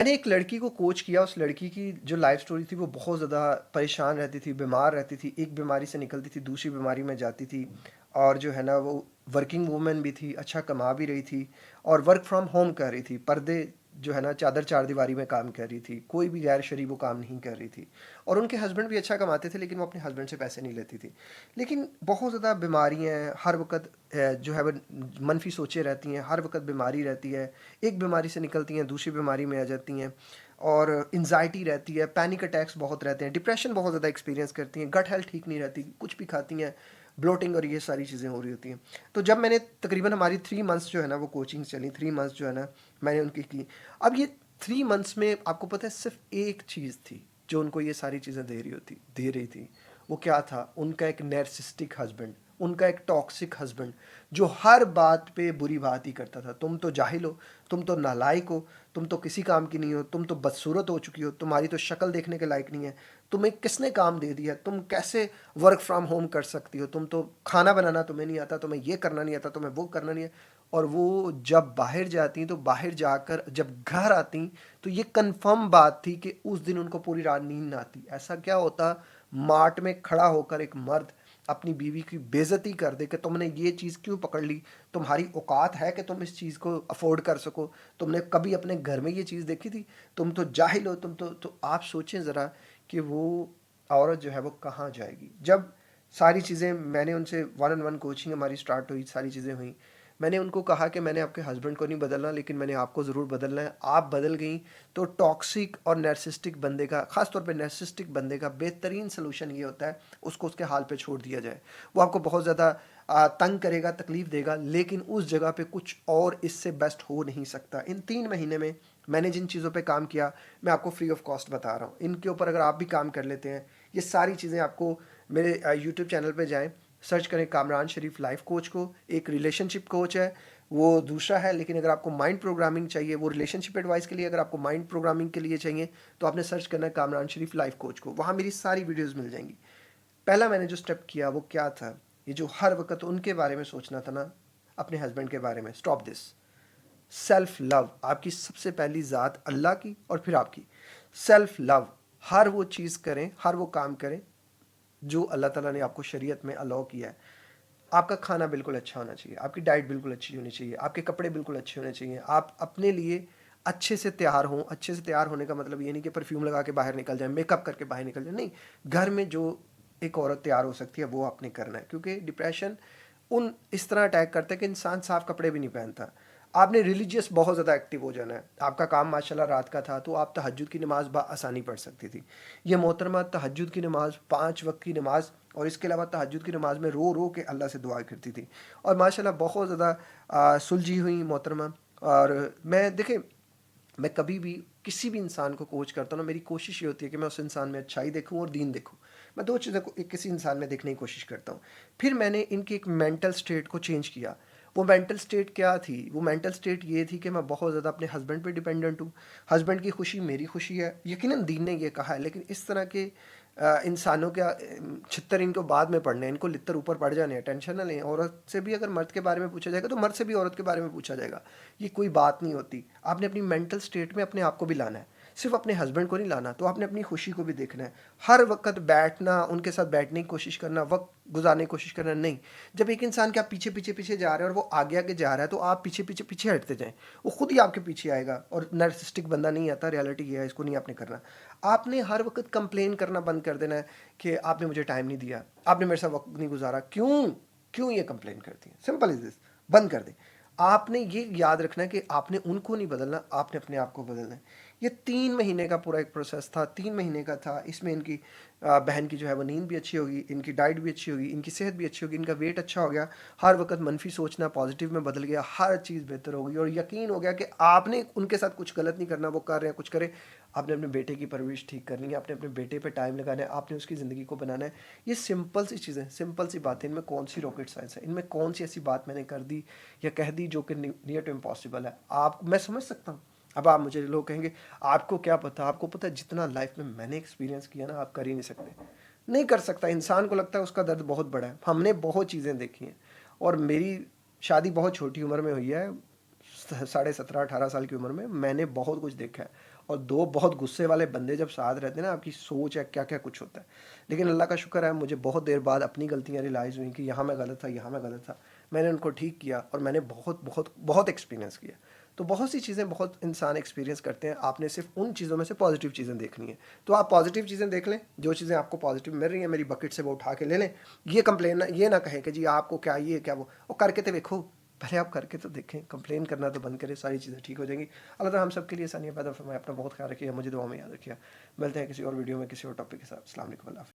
میں نے ایک لڑکی کو کوچ کیا. اس لڑکی کی جو لائف سٹوری تھی وہ بہت زیادہ پریشان رہتی تھی, بیمار رہتی تھی, ایک بیماری سے نکلتی تھی دوسری بیماری میں جاتی تھی, اور جو ہے نا وہ ورکنگ وومن بھی تھی, اچھا کما بھی رہی تھی, اور ورک فرام ہوم کر رہی تھی, پردے جو ہے نا چادر چار دیواری میں کام کر رہی تھی, کوئی بھی غیر شرعی وہ کام نہیں کر رہی تھی. اور ان کے ہسبینڈ بھی اچھا کماتے تھے لیکن وہ اپنے ہسبینڈ سے پیسے نہیں لیتی تھی. لیکن بہت زیادہ بیماریاں ہیں, ہر وقت جو ہے وہ منفی سوچیں رہتی ہیں, ہر وقت بیماری رہتی ہے, ایک بیماری سے نکلتی ہیں دوسری بیماری میں آ جاتی ہیں, اور انزائٹی رہتی ہے, پینک اٹیکس بہت رہتے ہیں, ڈپریشن بہت زیادہ ایکسپیرینس کرتی ہیں, گٹ ہیلتھ ٹھیک نہیں رہتی, کچھ بھی کھاتی ہیں بلوٹنگ اور یہ ساری چیزیں ہو رہی ہوتی ہیں. تو جب میں نے تقریباً ہماری 3 منتھس جو ہے نا وہ کوچنگ چلی, 3 منتھس جو ہے نا میں نے ان کی. اب یہ 3 منتھس میں آپ کو پتہ ہے صرف ایک چیز تھی جو ان کو یہ ساری چیزیں دے رہی تھی. وہ کیا تھا؟ ان کا ایک نیرسسٹک ہسبینڈ, ان کا ایک ٹاکسک ہسبینڈ جو ہر بات پہ بری بات ہی کرتا تھا. تم تو جاہل ہو, تم تو نالائق ہو, تم تو کسی کام کی نہیں ہو, تم تو بدصورت ہو چکی ہو, تمہاری تو شکل دیکھنے کے لائق نہیں ہے, تمہیں کس نے کام دے دیا, تم کیسے ورک فرام ہوم کر سکتی ہو, تم تو کھانا بنانا تمہیں نہیں آتا, تمہیں یہ کرنا نہیں آتا, تمہیں وہ کرنا نہیں ہے. اور وہ جب باہر جاتی تو باہر جا کر جب گھر آتی تو یہ کنفرم بات تھی کہ اس دن ان کو پوری رات نیند نہ آتی. ایسا کیا ہوتا مارٹ میں کھڑا ہو کر ایک مرد اپنی بیوی کی بےزتی کر دے کہ تم نے یہ چیز کیوں پکڑ لی, تمہاری اوقات ہے کہ تم اس چیز کو افورڈ کر سکو, تم نے کبھی اپنے گھر میں یہ چیز دیکھی تھی, تم تو جاہل ہو, تم تو آپ سوچیں ذرا کہ وہ عورت جو ہے وہ کہاں جائے گی. جب ساری چیزیں میں نے ان سے 1-on-1 کوچنگ ہماری سٹارٹ ہوئی, ساری چیزیں ہوئیں, میں نے ان کو کہا کہ میں نے آپ کے ہسبینڈ کو نہیں بدلنا لیکن میں نے آپ کو ضرور بدلنا ہے. آپ بدل گئیں تو ٹاکسک اور نیرسسٹک بندے کا, خاص طور پہ نیرسسٹک بندے کا بہترین سلوشن یہ ہوتا ہے اس کو اس کے حال پہ چھوڑ دیا جائے. وہ آپ کو بہت زیادہ تنگ کرے گا, تکلیف دے گا, لیکن اس جگہ پہ کچھ اور اس سے بیسٹ ہو نہیں سکتا. ان 3 مہینے میں نے جن چیزوں پہ کام کیا میں آپ کو فری آف کاسٹ بتا رہا ہوں. ان کے اوپر اگر آپ بھی کام کر لیتے ہیں, یہ ساری چیزیں آپ کو میرے یوٹیوب چینل پہ جائیں, سرچ کریں کامران شریف لائف کوچ کو. ایک ریلیشن شپ کوچ ہے, وہ دوسرا ہے, لیکن اگر آپ کو مائنڈ پروگرامنگ چاہیے, وہ ریلیشن شپ ایڈوائس کے لیے, اگر آپ کو مائنڈ پروگرامنگ کے لیے چاہیے تو آپ نے سرچ کرنا ہے کامران شریف لائف کوچ کو. وہاں میری ساری ویڈیوز مل جائیں گی. پہلا میں نے جو سٹیپ کیا وہ کیا تھا, یہ جو ہر وقت ان کے بارے میں سوچنا تھا نا, اپنے ہسبینڈ کے بارے میں, اسٹاپ دس. سیلف لو, آپ کی سب سے پہلی ذات اللہ کی اور پھر آپ کی. سیلف لو, ہر وہ چیز کریں, ہر وہ کام کریں جو اللہ تعالیٰ نے آپ کو شریعت میں الاؤ کیا ہے. آپ کا کھانا بالکل اچھا ہونا چاہیے, آپ کی ڈائٹ بالکل اچھی ہونی چاہیے, آپ کے کپڑے بالکل اچھے ہونے چاہیے, آپ اپنے لیے اچھے سے تیار ہوں. اچھے سے تیار ہونے کا مطلب یہ نہیں کہ پرفیوم لگا کے باہر نکل جائیں, میک اپ کر کے باہر نکل جائیں, نہیں. گھر میں جو ایک عورت تیار ہو سکتی ہے وہ آپ نے کرنا ہے, کیونکہ ڈپریشن اس طرح اٹیک کرتا ہے کہ انسان صاف کپڑے بھی نہیں پہنتا. آپ نے ریلیجیس بہت زیادہ ایکٹیو ہو جانا ہے. آپ کا کام ماشاءاللہ رات کا تھا تو آپ تہجد کی نماز بآسانی پڑھ سکتی تھی. یہ محترمہ تہجد کی نماز, 5 وقت کی نماز, اور اس کے علاوہ تہجد کی نماز میں رو رو کے اللہ سے دعا کرتی تھی, اور ماشاءاللہ بہت زیادہ سلجھی ہوئی محترمہ. اور دیکھیں, میں کبھی بھی کسی بھی انسان کو کوچ کرتا ہوں نا, میری کوشش یہ ہوتی ہے کہ میں اس انسان میں اچھائی دیکھوں اور دین دیکھوں. میں 2 چیزیں کو کسی انسان میں دیکھنے کی کوشش کرتا ہوں. پھر میں نے ان کی ایک مینٹل سٹیٹ کو چینج کیا. وہ مینٹل سٹیٹ کیا تھی؟ وہ مینٹل سٹیٹ یہ تھی کہ میں بہت زیادہ اپنے ہسبینڈ پہ ڈیپینڈنٹ ہوں. ہسبینڈ کی خوشی میری خوشی ہے, یقیناً دین نے یہ کہا ہے, لیکن اس طرح کے انسانوں کے چھتر ان کو بعد میں پڑھنے ہیں, ان کو لتر اوپر پڑ جانے ہیں, ٹینشن نہ لیں. عورت سے بھی اگر مرد کے بارے میں پوچھا جائے گا تو مرد سے بھی عورت کے بارے میں پوچھا جائے گا. یہ کوئی بات نہیں ہوتی. آپ نے اپنی مینٹل سٹیٹ میں اپنے آپ کو بھی لانا ہے, صرف اپنے ہسبینڈ کو نہیں لانا. تو آپ نے اپنی خوشی کو بھی دیکھنا ہے. ہر وقت بیٹھنا, ان کے ساتھ بیٹھنے کی کوشش کرنا, وقت گزارنے کی کوشش کرنا نہیں. جب ایک انسان کے آپ پیچھے پیچھے پیچھے جا رہے ہیں اور وہ آگے آگے جا رہا ہے تو آپ پیچھے پیچھے پیچھے ہٹتے جائیں, وہ خود ہی آپ کے پیچھے آئے گا. اور نرسسٹک بندہ نہیں آتا, ریالٹی یہ ہے, اس کو نہیں آپ نے کرنا. آپ نے ہر وقت کمپلین کرنا بند کر دینا ہے کہ آپ نے مجھے ٹائم نہیں دیا, آپ نے میرے ساتھ وقت نہیں گزارا. کیوں یہ کمپلین کرتی ہیں؟ سمپل از دس, بند کر دیں. آپ نے یہ یاد رکھنا ہے کہ آپ نے ان کو نہیں بدلنا, آپ نے اپنے آپ کو بدلنا ہے. یہ 3 مہینے کا پورا ایک پروسیس تھا, 3 مہینے کا تھا. اس میں ان کی بہن کی جو ہے وہ نیند بھی اچھی ہوگی, ان کی ڈائٹ بھی اچھی ہوگی, ان کی صحت بھی اچھی ہوگی, ان کا ویٹ اچھا ہو گیا, ہر وقت منفی سوچنا پازیٹیو میں بدل گیا, ہر چیز بہتر ہو گئی. اور یقین ہو گیا کہ آپ نے ان کے ساتھ کچھ غلط نہیں کرنا, وہ کر رہے ہیں کچھ کرے. آپ نے اپنے بیٹے کی پرورش ٹھیک کرنی ہے, آپ نے اپنے بیٹے پہ ٹائم لگانا ہے, آپ نے اس کی زندگی کو بنانا ہے. یہ سمپل سی چیزیں, سمپل سی باتیں, ان میں کون سی راکٹ سائنس ہے, ان میں کون سی ایسی بات میں نے کر دی یا کہہ دی جو کہ نیئر ٹو امپاسبل ہے. میں سمجھ سکتا ہوں. اب آپ مجھے لوگ کہیں گے آپ کو کیا پتا, آپ کو پتا جتنا لائف میں نے ایکسپیرینس کیا نا, آپ کر ہی نہیں سکتے. نہیں کر سکتا. انسان کو لگتا ہے اس کا درد بہت بڑا ہے. ہم نے بہت چیزیں دیکھی ہیں, اور میری شادی بہت چھوٹی عمر میں ہوئی ہے, 17.5-18 سال کی عمر میں. میں نے بہت کچھ دیکھا ہے, اور دو بہت غصے والے بندے جب ساتھ رہتے ہیں نا، آپ کی سوچ ہے کیا کیا کچھ ہوتا ہے. لیکن اللہ کا شکر ہے مجھے بہت دیر بعد اپنی غلطیاں ریلائز ہوئیں کہ یہاں میں غلط تھا، یہاں میں غلط تھا. میں نے ان کو ٹھیک کیا اور میں نے بہت بہت بہت ایکسپیرینس کیا. تو بہت سی چیزیں بہت انسان ایکسپیرینس کرتے ہیں، آپ نے صرف ان چیزوں میں سے پازیٹیو چیزیں دیکھنی ہیں. تو آپ پازیٹیو چیزیں دیکھ لیں، جو چیزیں آپ کو پازیٹیو مل رہی ہیں میری بکٹ سے وہ اٹھا کے لے لیں. یہ کمپلین یہ نہ کہیں کہ جی آپ کو کیا یہ کیا وہ کر کے تو دیکھو. پہلے آپ کر کے تو دیکھیں، کمپلین کرنا تو بند کریں، ساری چیزیں ٹھیک ہو جائیں گی. اللہ تعالیٰ ہم سب کے لیے آسانیاں پیدا فرمائے. اپنا بہت خیال رکھیے، مجھے دعا میں یاد رکھیے. ملتے ہیں کسی اور ویڈیو میں کسی اور ٹاپک کے ساتھ. السلام علیکم، اللہ حافظ.